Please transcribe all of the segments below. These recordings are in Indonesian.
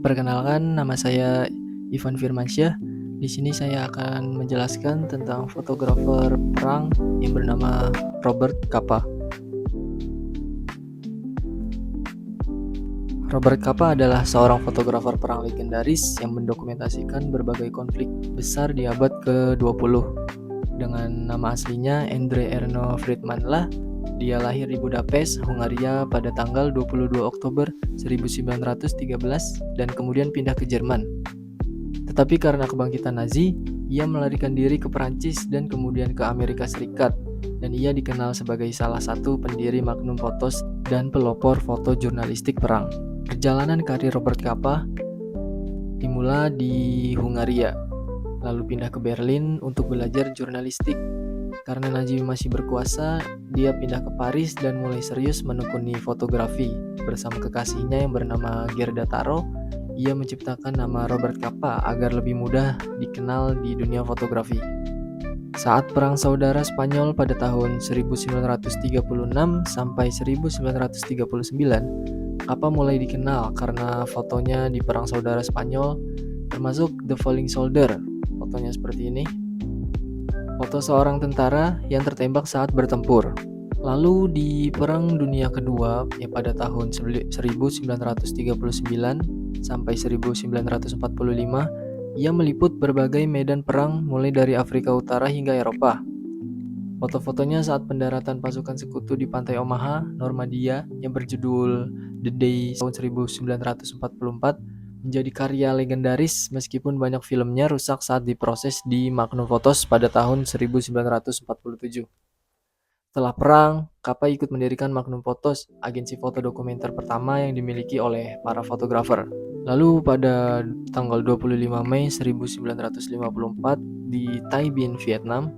Perkenalkan, nama saya Ivan Firmansyah. Di sini saya akan menjelaskan tentang fotografer perang yang bernama Robert Capa. Robert Capa adalah seorang fotografer perang legendaris yang mendokumentasikan berbagai konflik besar di abad ke-20. Dengan nama aslinya Endre Erno Friedmanlah, dia lahir di Budapest, Hungaria pada tanggal 22 Oktober 1913 dan kemudian pindah ke Jerman. Tetapi karena kebangkitan Nazi, ia melarikan diri ke Perancis dan kemudian ke Amerika Serikat, dan ia dikenal sebagai salah satu pendiri Magnum Photos dan pelopor foto jurnalistik perang. Perjalanan karir Robert Capa dimulai di Hungaria, lalu pindah ke Berlin untuk belajar jurnalistik. Karena Nazi masih berkuasa, dia pindah ke Paris dan mulai serius menekuni fotografi. Bersama kekasihnya yang bernama Gerda Taro, ia menciptakan nama Robert Capa agar lebih mudah dikenal di dunia fotografi. Saat Perang Saudara Spanyol pada tahun 1936 sampai 1939, Capa mulai dikenal karena fotonya di Perang Saudara Spanyol, termasuk The Falling Soldier. Fotonya seperti ini. Foto seorang tentara yang tertembak saat bertempur. Lalu di Perang Dunia Kedua pada tahun 1939 sampai 1945, ia meliput berbagai medan perang mulai dari Afrika Utara hingga Eropa. Foto-fotonya saat pendaratan pasukan sekutu di pantai Omaha, Normandia yang berjudul The Day tahun 1944 menjadi karya legendaris meskipun banyak filmnya rusak saat diproses di Magnum Photos pada tahun 1947. Setelah perang, Capa ikut mendirikan Magnum Photos, agensi foto dokumenter pertama yang dimiliki oleh para fotografer. Lalu pada tanggal 25 Mei 1954 di Tay Binh, Vietnam,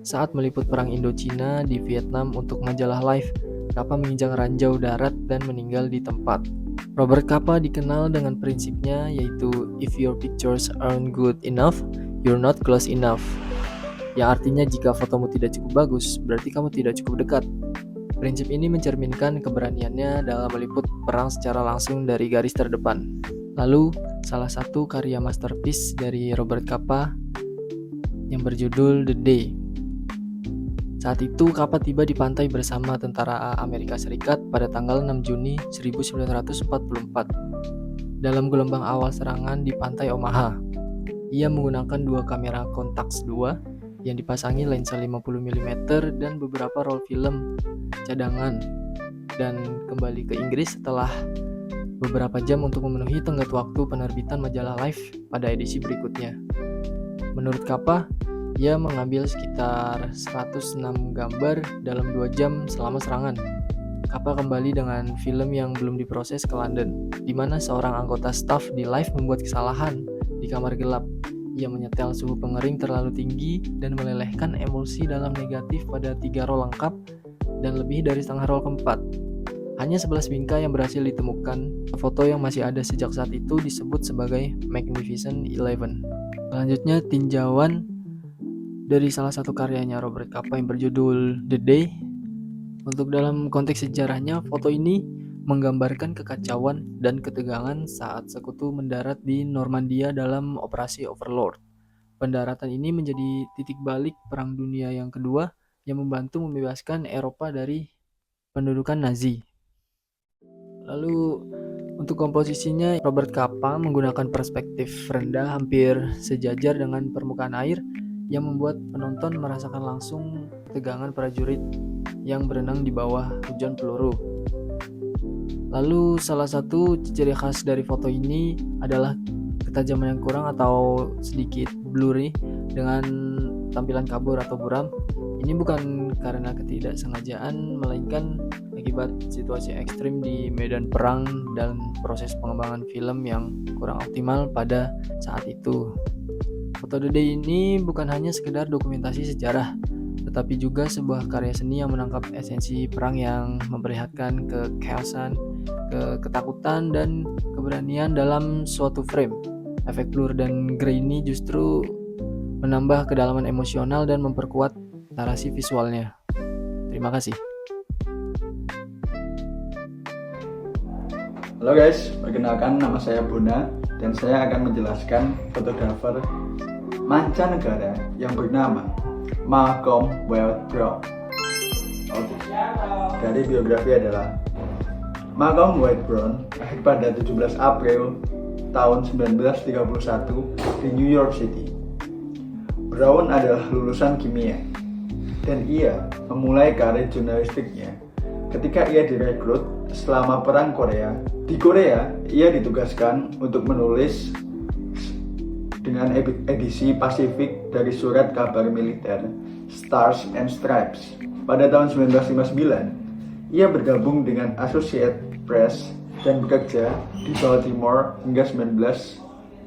saat meliput perang Indochina di Vietnam untuk majalah Life, Capa menginjak ranjau darat dan meninggal di tempat. Robert Capa dikenal dengan prinsipnya yaitu if your pictures aren't good enough, you're not close enough. Yang artinya jika fotomu tidak cukup bagus, berarti kamu tidak cukup dekat. Prinsip ini mencerminkan keberaniannya dalam meliput perang secara langsung dari garis terdepan. Lalu, salah satu karya masterpiece dari Robert Capa yang berjudul The Day. Saat itu, Capa tiba di pantai bersama tentara Amerika Serikat pada tanggal 6 Juni 1944 dalam gelombang awal serangan di pantai Omaha. Ia menggunakan dua kamera Contax 2 yang dipasangi lensa 50 mm dan beberapa roll film cadangan dan kembali ke Inggris setelah beberapa jam untuk memenuhi tenggat waktu penerbitan majalah Life pada edisi berikutnya. Menurut Capa, ia mengambil sekitar 106 gambar dalam 2 jam selama serangan. Capa kembali dengan film yang belum diproses ke London, di mana seorang anggota staf di Life membuat kesalahan di kamar gelap. Ia menyetel suhu pengering terlalu tinggi dan melelehkan emulsi dalam negatif pada 3 roll lengkap dan lebih dari setengah roll keempat. Hanya 11 bingkai yang berhasil ditemukan. Foto yang masih ada sejak saat itu disebut sebagai Magnificent 11. Selanjutnya tinjauan dari salah satu karyanya Robert Capa yang berjudul The Day. Untuk dalam konteks sejarahnya, foto ini menggambarkan kekacauan dan ketegangan saat sekutu mendarat di Normandia dalam Operasi Overlord. Pendaratan ini menjadi titik balik Perang Dunia yang Kedua yang membantu membebaskan Eropa dari pendudukan Nazi. Lalu untuk komposisinya, Robert Capa menggunakan perspektif rendah hampir sejajar dengan permukaan air yang membuat penonton merasakan langsung ketegangan prajurit yang berenang di bawah hujan peluru. Lalu salah satu ciri khas dari foto ini adalah ketajaman yang kurang atau sedikit blurry dengan tampilan kabur atau buram. Ini bukan karena ketidaksengajaan, melainkan akibat situasi ekstrim di medan perang dan proses pengembangan film yang kurang optimal pada saat itu. Foto The Day ini bukan hanya sekedar dokumentasi sejarah, tetapi juga sebuah karya seni yang menangkap esensi perang yang memperlihatkan kechaosan, ketakutan, dan keberanian dalam suatu frame. Efek blur dan grainy justru menambah kedalaman emosional dan memperkuat narasi visualnya. Terima kasih. Halo guys, perkenalkan nama saya Buna. dan saya akan menjelaskan fotografer mancanegara yang bernama Malcolm Weld Brown. Dari biografi adalah Malcolm Weld Brown lahir pada 17 April tahun 1931 di New York City. Brown adalah lulusan kimia dan ia memulai karir jurnalistiknya ketika ia direkrut selama Perang Korea. Di Korea, ia ditugaskan untuk menulis dengan edisi Pasifik dari surat kabar militer Stars and Stripes. Pada tahun 1959, ia bergabung dengan Associated Press dan bekerja di Baltimore hingga 1961.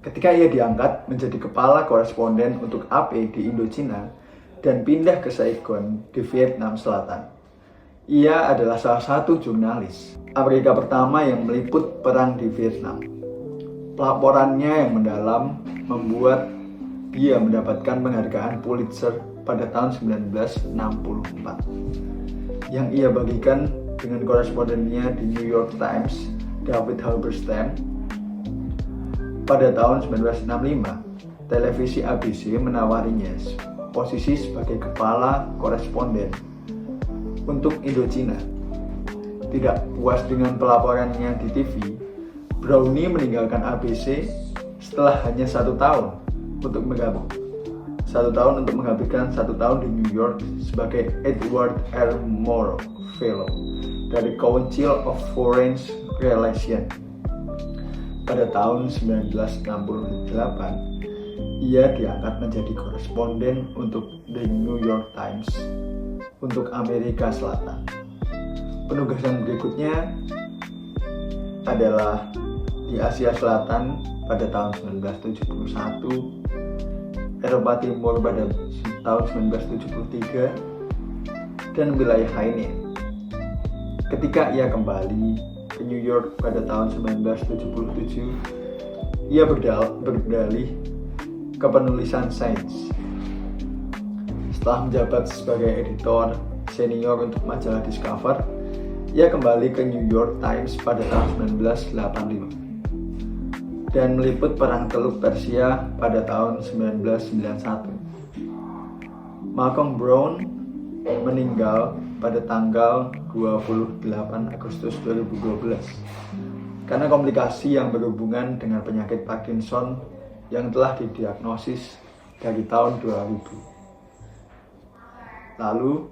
Ketika ia diangkat menjadi kepala koresponden untuk AP di Indochina dan pindah ke Saigon di Vietnam Selatan. Ia adalah salah satu jurnalis Amerika pertama yang meliput perang di Vietnam. Pelaporannya yang mendalam membuat dia mendapatkan penghargaan Pulitzer pada tahun 1964 yang ia bagikan dengan korespondennya di New York Times, David Halberstam. Pada tahun 1965, televisi ABC menawarinya posisi sebagai kepala koresponden untuk Indochina. Tidak puas dengan pelaporannya di TV, Brownie meninggalkan ABC setelah hanya 1 tahun untuk menghabiskan 1 tahun di New York sebagai Edward R. Murrow Fellow dari Council of Foreign Relations. Pada tahun 1968, ia diangkat menjadi koresponden untuk The New York Times untuk Amerika Selatan. Penugasan berikutnya adalah di Asia Selatan pada tahun 1971, Eropa Timur pada tahun 1973, dan wilayah lainnya. Ketika ia kembali ke New York pada tahun 1977, ia berdalih ke penulisan sains. Setelah menjabat sebagai editor senior untuk majalah Discover, ia kembali ke New York Times pada tahun 1985 dan meliput Perang Teluk Persia pada tahun 1991. Malcolm Brown meninggal pada tanggal 28 Agustus 2012 karena komplikasi yang berhubungan dengan penyakit Parkinson yang telah didiagnosis dari tahun 2000. Lalu,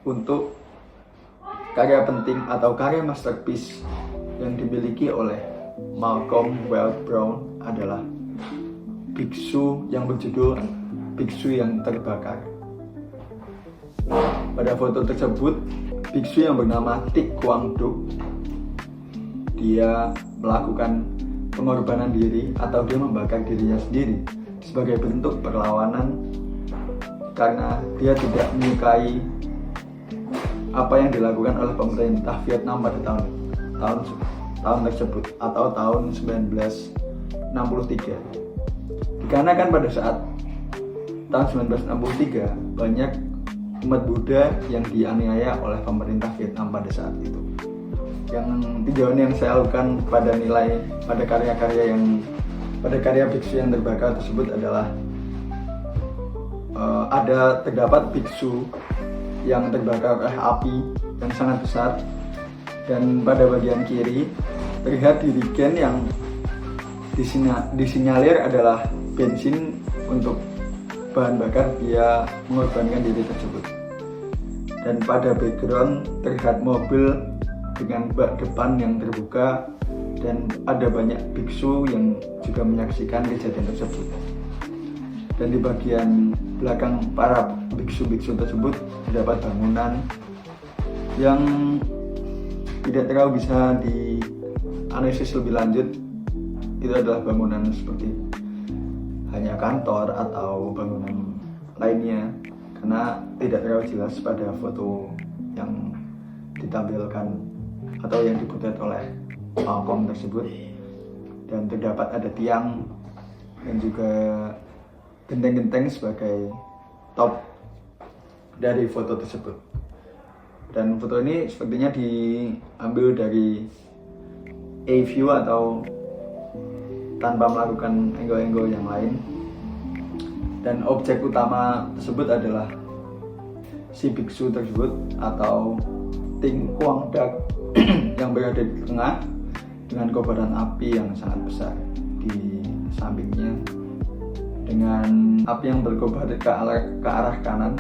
untuk karya penting atau karya masterpiece yang dimiliki oleh Malcolm Weld Brown adalah biksu yang berjudul Biksu yang Terbakar. Pada foto tersebut, biksu yang bernama Thich Quang Duc, dia melakukan pengorbanan diri atau dia membakar dirinya sendiri sebagai bentuk perlawanan karena dia tidak menyukai apa yang dilakukan oleh pemerintah Vietnam pada tahun tersebut atau tahun 1963. Dikarenakan pada saat tahun 1963 banyak umat Buddha yang dianiaya oleh pemerintah Vietnam pada saat itu. Yang tinjauan yang saya lakukan pada karya biksu yang terbakar tersebut adalah terdapat biksu yang terbakar oleh api yang sangat besar, dan pada bagian kiri terlihat dirigen yang disinyalir adalah bensin untuk bahan bakar dia mengorbankan diri tersebut. Dan pada background terlihat mobil dengan bak depan yang terbuka dan ada banyak biksu yang juga menyaksikan kejadian tersebut. Dan di bagian belakang para biksu-biksu tersebut terdapat bangunan yang tidak terlalu bisa dianalisis lebih lanjut. Itu adalah bangunan seperti hanya kantor atau bangunan lainnya karena tidak terlalu jelas pada foto yang ditampilkan atau yang dipotret oleh Malcolm tersebut. Dan terdapat ada tiang dan juga genteng-genteng sebagai top dari foto tersebut. Dan foto ini sepertinya diambil dari A view atau tanpa melakukan angle-angle yang lain. Dan objek utama tersebut adalah si biksu tersebut atau Ting Quang Dak yang berada di tengah dengan kobaran api yang sangat besar di sampingnya, dengan api yang berkobar ke arah kanan.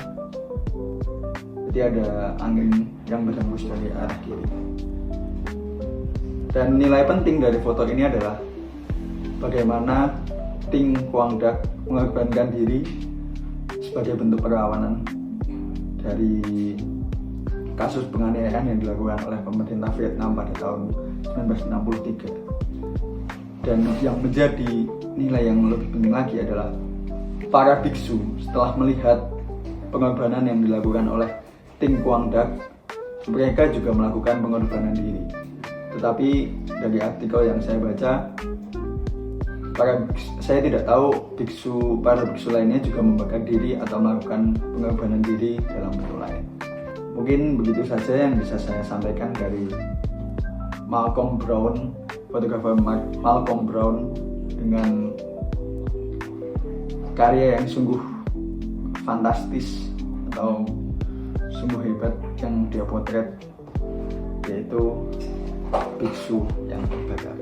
Jadi ada angin yang berhembus dari arah kiri. Dan nilai penting dari foto ini adalah bagaimana Ting Quang Dak mengorbankan diri sebagai bentuk perlawanan dari kasus penganiayaan yang dilakukan oleh pemerintah Vietnam pada tahun 1963. Dan yang menjadi nilai yang lebih penting lagi adalah para biksu setelah melihat pengorbanan yang dilakukan oleh Ting Quang Dak, mereka juga melakukan pengorbanan diri. Tetapi dari artikel yang saya baca, saya tidak tahu para biksu lainnya juga membakar diri atau melakukan pengorbanan diri dalam bentuk lain. Mungkin begitu saja yang bisa saya sampaikan dari Malcolm Brown, fotografer Malcolm Brown, dengan karya yang sungguh fantastis atau sungguh hebat yang dia potret, yaitu biksu yang terbakar.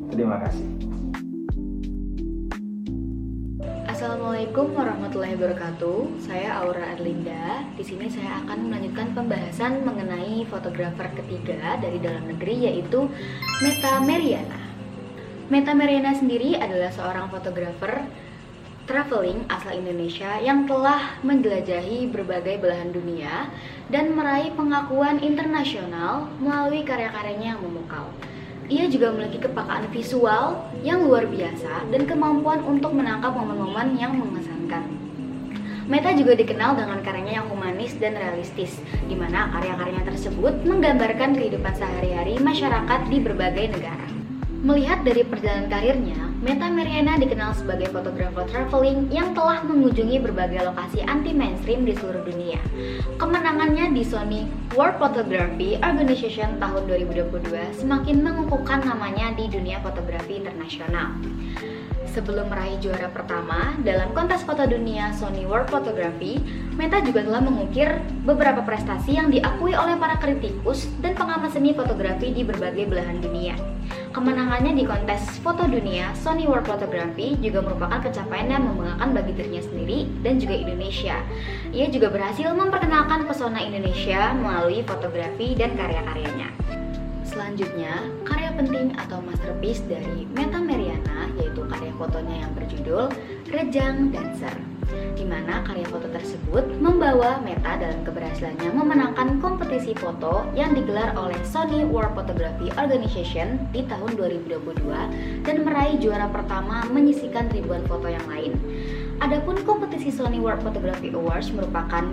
Terima kasih. Assalamualaikum warahmatullahi wabarakatuh. Saya Aura Arlinda. Di sini saya akan melanjutkan pembahasan mengenai fotografer ketiga dari dalam negeri, yaitu Meta Meriana. Meta Meriana sendiri adalah seorang fotografer traveling asal Indonesia yang telah menjelajahi berbagai belahan dunia dan meraih pengakuan internasional melalui karya-karyanya yang memukau. Ia juga memiliki kepekaan visual yang luar biasa dan kemampuan untuk menangkap momen-momen yang mengesankan. Meta juga dikenal dengan karyanya yang humanis dan realistis, di mana karya-karyanya tersebut menggambarkan kehidupan sehari-hari masyarakat di berbagai negara. Melihat dari perjalanan karirnya, Meta Meriana dikenal sebagai fotografer traveling yang telah mengunjungi berbagai lokasi anti-mainstream di seluruh dunia. Kemenangannya di Sony World Photography Organization tahun 2022 semakin mengukuhkan namanya di dunia fotografi internasional. Sebelum meraih juara pertama dalam kontes foto dunia Sony World Photography, Meta juga telah mengukir beberapa prestasi yang diakui oleh para kritikus dan pengamat seni fotografi di berbagai belahan dunia. Kemenangannya di kontes foto dunia Sony World Photography juga merupakan pencapaian yang membanggakan bagi dirinya sendiri dan juga Indonesia. Ia juga berhasil memperkenalkan pesona Indonesia melalui fotografi dan karya-karyanya. Selanjutnya, karya penting atau masterpiece dari Meta Meriana yaitu karya fotonya yang berjudul Rejang Dancer, di mana karya foto tersebut membawa Meta dalam keberhasilannya memenangkan kompetisi foto yang digelar oleh Sony World Photography Organization di tahun 2022 dan meraih juara pertama menyisikan ribuan foto yang lain. Adapun kompetisi Sony World Photography Awards merupakan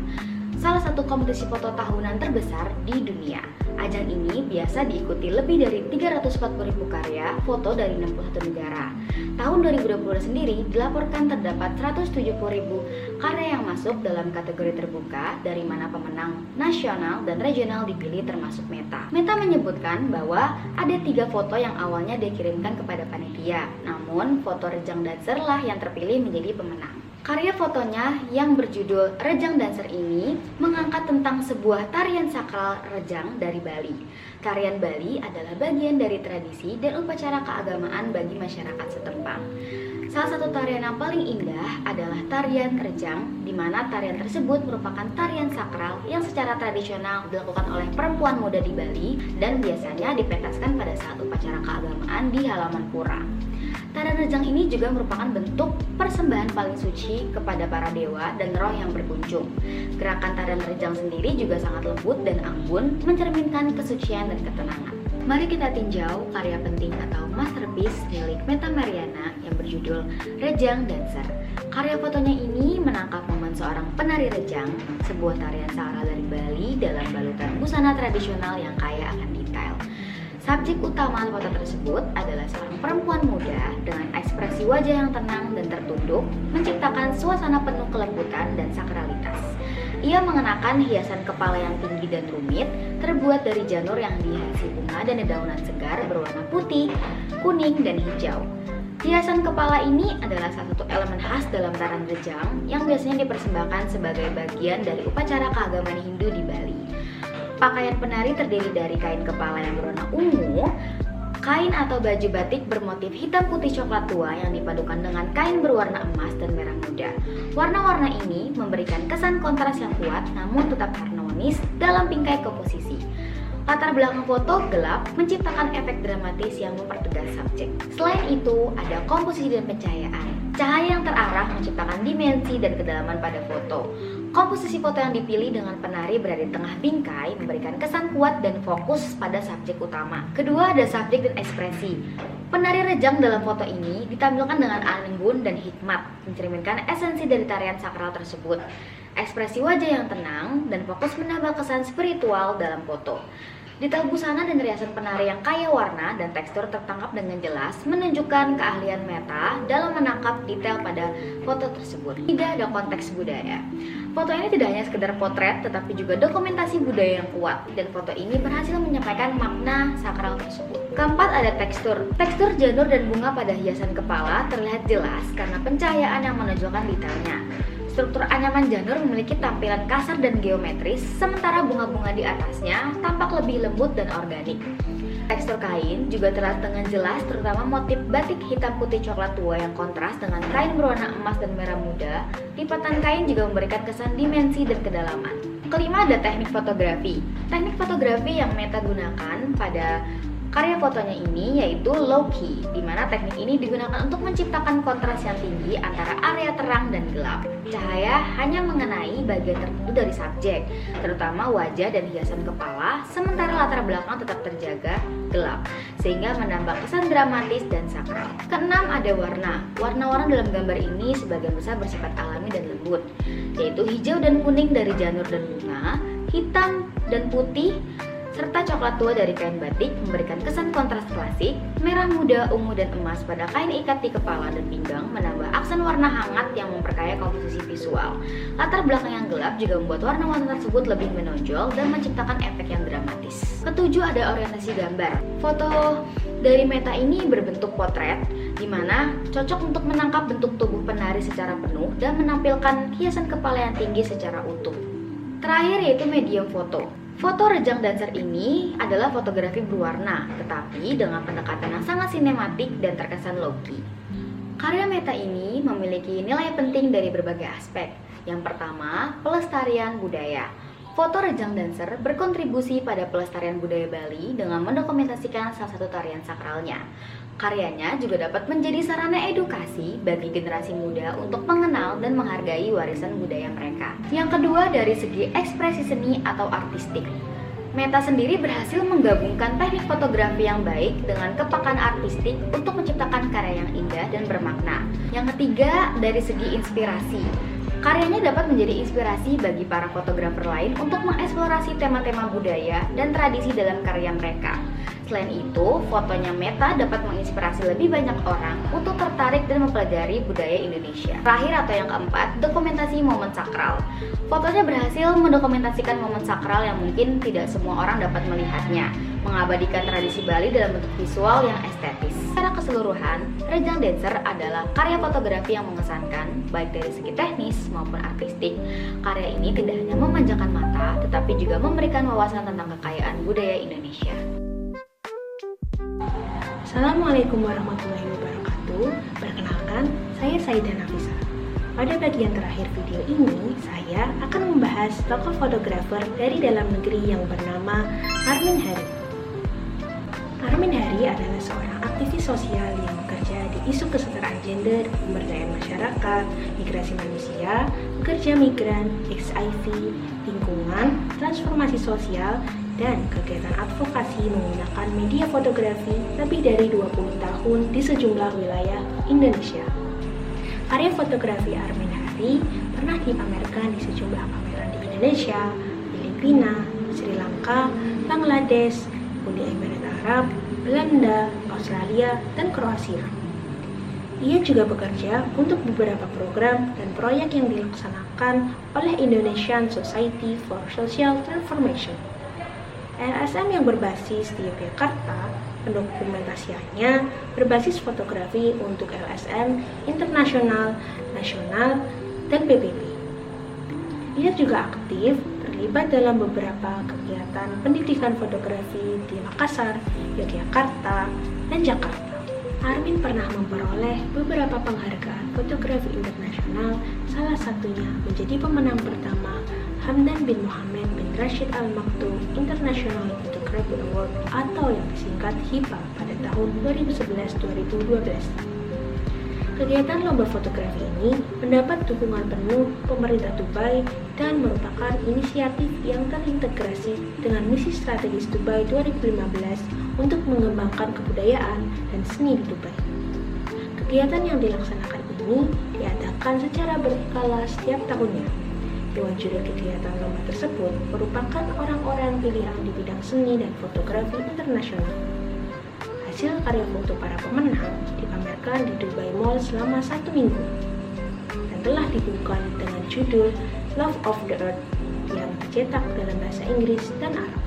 salah satu kompetisi foto tahunan terbesar di dunia. Ajang ini biasa diikuti lebih dari 340.000 karya foto dari 61 negara. Tahun 2020 sendiri dilaporkan terdapat 170.000 karya yang masuk dalam kategori terbuka, dari mana pemenang nasional dan regional dipilih termasuk Meta. Meta menyebutkan bahwa ada 3 foto yang awalnya dikirimkan kepada panitia, namun foto Rejang Dancer lah yang terpilih menjadi pemenang. Karya fotonya yang berjudul Rejang Dancer ini mengangkat tentang sebuah tarian sakral rejang dari Bali. Tarian Bali adalah bagian dari tradisi dan upacara keagamaan bagi masyarakat setempat. Salah satu tarian yang paling indah adalah tarian rejang, di mana tarian tersebut merupakan tarian sakral yang secara tradisional dilakukan oleh perempuan muda di Bali dan biasanya dipentaskan pada saat upacara keagamaan di halaman pura. Tarian rejang ini juga merupakan bentuk persembahan paling suci kepada para dewa dan roh yang berkunjung. Gerakan tarian rejang sendiri juga sangat lembut dan anggun, mencerminkan kesucian dan ketenangan. Mari kita tinjau karya penting atau masterpiece milik Meta Meriana yang berjudul Rejang Dancer. Karya fotonya ini menangkap momen seorang penari rejang, sebuah tarian sakral dari Bali dalam balutan busana tradisional yang kaya akan detail. Subjek utama foto tersebut adalah seorang perempuan muda dengan ekspresi wajah yang tenang dan tertunduk, menciptakan suasana penuh kelembutan dan sakralitas. Ia mengenakan hiasan kepala yang tinggi dan rumit, terbuat dari janur yang dihiasi bunga dan dedaunan segar berwarna putih, kuning, dan hijau. Hiasan kepala ini adalah salah satu elemen khas dalam tarian rejang yang biasanya dipersembahkan sebagai bagian dari upacara keagamaan Hindu di Bali. Pakaian penari terdiri dari kain kepala yang berwarna ungu, kain atau baju batik bermotif hitam putih coklat tua yang dipadukan dengan kain berwarna emas dan merah muda. Warna-warna ini memberikan kesan kontras yang kuat namun tetap harmonis dalam bingkai komposisi. Latar belakang foto gelap menciptakan efek dramatis yang mempertegas subjek. Selain itu, ada komposisi dan pencahayaan. Cahaya yang terarah menciptakan dimensi dan kedalaman pada foto. Komposisi foto yang dipilih dengan penari berada di tengah bingkai memberikan kesan kuat dan fokus pada subjek utama. Kedua, ada subjek dan ekspresi. Penari rejang dalam foto ini ditampilkan dengan anggun dan hikmat, mencerminkan esensi dari tarian sakral tersebut. Ekspresi wajah yang tenang dan fokus menambah kesan spiritual dalam foto. Detail busana dan riasan penari yang kaya warna dan tekstur tertangkap dengan jelas menunjukkan keahlian Meta dalam menangkap detail pada foto tersebut. Tidak ada konteks budaya. Foto ini tidak hanya sekedar potret tetapi juga dokumentasi budaya yang kuat, dan foto ini berhasil menyampaikan makna sakral tersebut. Keempat, ada tekstur. Tekstur janur dan bunga pada hiasan kepala terlihat jelas karena pencahayaan yang menunjukkan detailnya. Struktur anyaman janur memiliki tampilan kasar dan geometris, sementara bunga-bunga di atasnya tampak lebih lembut dan organik. Tekstur kain juga terlihat dengan jelas, terutama motif batik hitam putih coklat tua yang kontras dengan kain berwarna emas dan merah muda. Lipatan kain juga memberikan kesan dimensi dan kedalaman. Kelima, ada teknik fotografi. Teknik fotografi yang Meta gunakan pada karya fotonya ini yaitu low key, di mana teknik ini digunakan untuk menciptakan kontras yang tinggi antara area terang dan gelap. Cahaya hanya mengenai bagian tertentu dari subjek, terutama wajah dan hiasan kepala, sementara latar belakang tetap terjaga gelap, sehingga menambah kesan dramatis dan sakral. Keenam, ada warna. Warna-warna dalam gambar ini sebagian besar bersifat alami dan lembut, yaitu hijau dan kuning dari janur dan bunga, hitam dan putih, serta coklat tua dari kain batik memberikan kesan kontras klasik. Merah muda, ungu, dan emas pada kain ikat di kepala dan pinggang menambah aksen warna hangat yang memperkaya komposisi visual. Latar belakang yang gelap juga membuat warna-warna tersebut lebih menonjol dan menciptakan efek yang dramatis. Ketujuh, ada orientasi gambar. Foto dari Meta ini berbentuk potret, di mana cocok untuk menangkap bentuk tubuh penari secara penuh dan menampilkan hiasan kepala yang tinggi secara utuh. Terakhir, yaitu medium foto. Foto rejang dancer ini adalah fotografi berwarna, tetapi dengan pendekatan yang sangat sinematik dan terkesan low-key. Karya Meta ini memiliki nilai penting dari berbagai aspek. Yang pertama, pelestarian budaya. Foto rejang dancer berkontribusi pada pelestarian budaya Bali dengan mendokumentasikan salah satu tarian sakralnya. Karyanya juga dapat menjadi sarana edukasi bagi generasi muda untuk mengenal dan menghargai warisan budaya mereka. Yang kedua, dari segi ekspresi seni atau artistik. Meta sendiri berhasil menggabungkan teknik fotografi yang baik dengan kepekaan artistik untuk menciptakan karya yang indah dan bermakna. Yang ketiga, dari segi inspirasi. Karyanya dapat menjadi inspirasi bagi para fotografer lain untuk mengeksplorasi tema-tema budaya dan tradisi dalam karya mereka. Selain itu, fotonya Meta dapat menginspirasi lebih banyak orang untuk tertarik dan mempelajari budaya Indonesia. Terakhir atau yang keempat, dokumentasi momen sakral. Fotonya berhasil mendokumentasikan momen sakral yang mungkin tidak semua orang dapat melihatnya, mengabadikan tradisi Bali dalam bentuk visual yang estetis. Secara keseluruhan, Rejang Dancer adalah karya fotografi yang mengesankan, baik dari segi teknis maupun artistik. Karya ini tidak hanya memanjakan mata, tetapi juga memberikan wawasan tentang kekayaan budaya Indonesia. Assalamualaikum warahmatullahi wabarakatuh. Perkenalkan, saya Saidah Nafisa. Pada bagian terakhir video ini, saya akan membahas tokoh fotografer dari dalam negeri yang bernama Armin Hari. Armin Hari adalah seorang aktivis sosial yang bekerja di isu kesetaraan gender, pemberdayaan masyarakat, migrasi manusia, pekerja migran, HIV, lingkungan, transformasi sosial, dan kegiatan advokasi menggunakan media fotografi lebih dari 20 tahun di sejumlah wilayah Indonesia. Karya fotografi Armin Hari pernah dipamerkan di sejumlah pameran di Indonesia, Filipina, Sri Lanka, Bangladesh, Uni Emirat Arab, Belanda, Australia, dan Kroasia. Ia juga bekerja untuk beberapa program dan proyek yang dilaksanakan oleh Indonesian Society for Social Transformation. LSM yang berbasis di Yogyakarta, pendokumentasiannya berbasis fotografi untuk LSM internasional, nasional, dan PBB. Ia juga aktif terlibat dalam beberapa kegiatan pendidikan fotografi di Makassar, Yogyakarta, dan Jakarta. Armin pernah memperoleh beberapa penghargaan fotografi internasional, salah satunya menjadi pemenang pertama Hamdan bin Mohammed bin Rashid Al Maktoum International Photography Award atau yang disingkat HIPA pada tahun 2011-2012. Kegiatan lomba fotografi ini mendapat dukungan penuh pemerintah Dubai dan merupakan inisiatif yang terintegrasi dengan misi strategis Dubai 2015 untuk mengembangkan kebudayaan dan seni di Dubai. Kegiatan yang dilaksanakan ini diadakan secara berkala setiap tahunnya. Dewan juri kegiatan lomba tersebut merupakan orang-orang pilihan di bidang seni dan fotografi internasional. Hasil karya foto para pemenang dipamerkan di Dubai Mall selama 1 minggu dan telah dibukukan dengan judul Love of the Earth yang dicetak dalam bahasa Inggris dan Arab.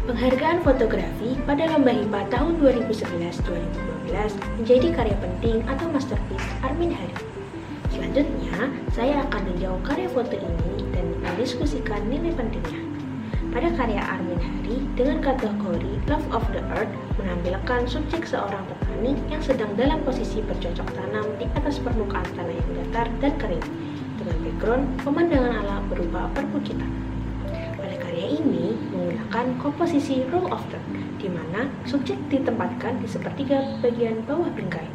Penghargaan fotografi pada Lomba HIPA tahun 2011-2012 menjadi karya penting atau masterpiece Armin Hari. Selanjutnya, saya akan meninjau karya foto ini dan mendiskusikan nilai pentingnya. Pada karya Armin Hari dengan kategori Love of the Earth menampilkan subjek seorang petani yang sedang dalam posisi bercocok tanam di atas permukaan tanah yang datar dan kering dengan background pemandangan alam berupa perbukitan. Pada karya ini menggunakan komposisi roll of third, di mana subjek ditempatkan di sepertiga bagian bawah bingkai.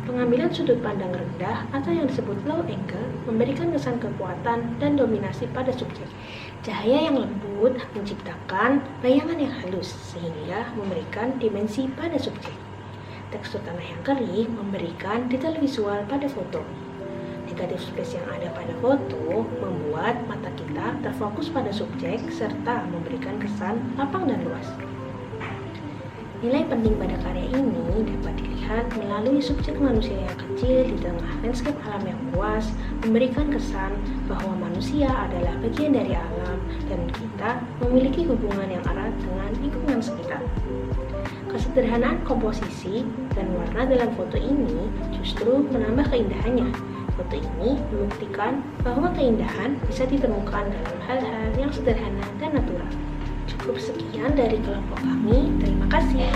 Pengambilan sudut pandang rendah atau yang disebut low angle memberikan kesan kekuatan dan dominasi pada subjek. Cahaya yang lembut menciptakan bayangan yang halus sehingga memberikan dimensi pada subjek. Tekstur tanah yang kering memberikan detail visual pada foto. Negatif space yang ada pada foto membuat mata kita terfokus pada subjek serta memberikan kesan lapang dan luas. Nilai penting pada karya ini dapat dilihat melalui subjek manusia yang kecil di tengah landscape alam yang luas, memberikan kesan bahwa manusia adalah bagian dari alam dan kita memiliki hubungan yang erat dengan lingkungan sekitar. Kesederhanaan komposisi dan warna dalam foto ini justru menambah keindahannya. Foto ini membuktikan bahwa keindahan bisa ditemukan dalam hal-hal yang sederhana dan natural. Cukup sekian dari kelompok kami. Terima kasih.